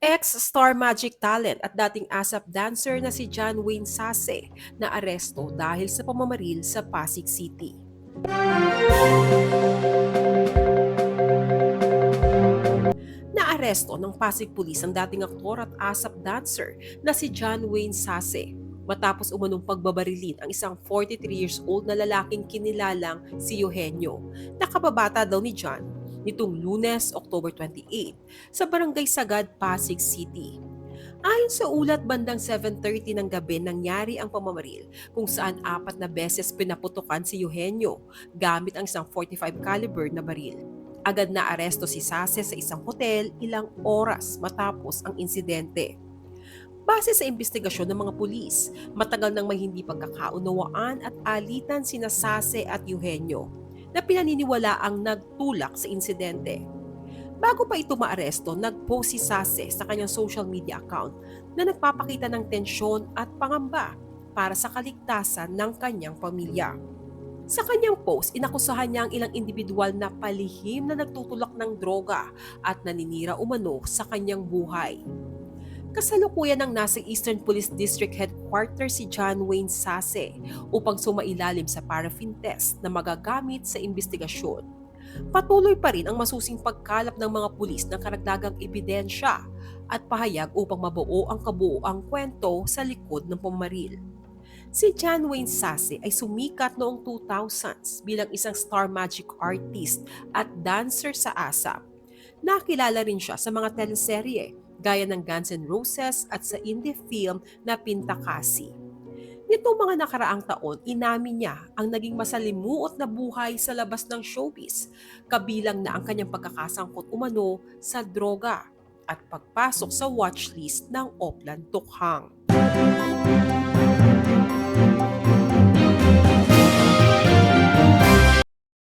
Ex-Star Magic talent at dating ASAP dancer na si John Wayne Sase na aresto dahil sa pamamaril sa Pasig City. Naaresto ng Pasig Police ang dating aktor at ASAP dancer na si John Wayne Sase matapos umanong pagbabarilin ang isang 43 years old na lalaking kinilalang si Eugenio, na kababata daw ni John, nitong Lunes, October 28, sa Barangay Sagad, Pasig City. Ayon sa ulat, bandang 7:30 ng gabi nangyari ang pamamaril kung saan 4 na beses pinaputukan si Eugenio gamit ang isang 45 caliber na baril. Agad na aresto si Sase sa isang hotel ilang oras matapos ang insidente. Base sa investigasyon ng mga pulis, matagal nang may hindi pagkakaunawaan at alitan sina Sase at Eugenio na pinaniniwala ang nagtulak sa insidente. Bago pa ito maaresto, nag-post si Sase sa kanyang social media account na nagpapakita ng tensyon at pangamba para sa kaligtasan ng kanyang pamilya. Sa kanyang post, inakusahan niya ang ilang individual na palihim na nagtutulak ng droga at naninira umano sa kanyang buhay. Kasalukuyan ng nasa Eastern Police District Headquarters si John Wayne Sase upang sumailalim sa paraffin test na magagamit sa investigasyon. Patuloy pa rin ang masusing pagkalap ng mga pulis ng karagdagang ebidensya at pahayag upang mabuo ang kabuuang kwento sa likod ng pumaril. Si John Wayne Sase ay sumikat noong 2000s bilang isang star magic artist at dancer sa ASAP. Nakilala rin siya sa mga teleserye gaya ng Guns N' Roses at sa indie film na Pintakasi. Nitong mga nakaraang taon, inamin niya ang naging masalimuot na buhay sa labas ng showbiz, kabilang na ang kanyang pagkakasangkot umano sa droga at pagpasok sa watchlist ng Oplan Tukhang.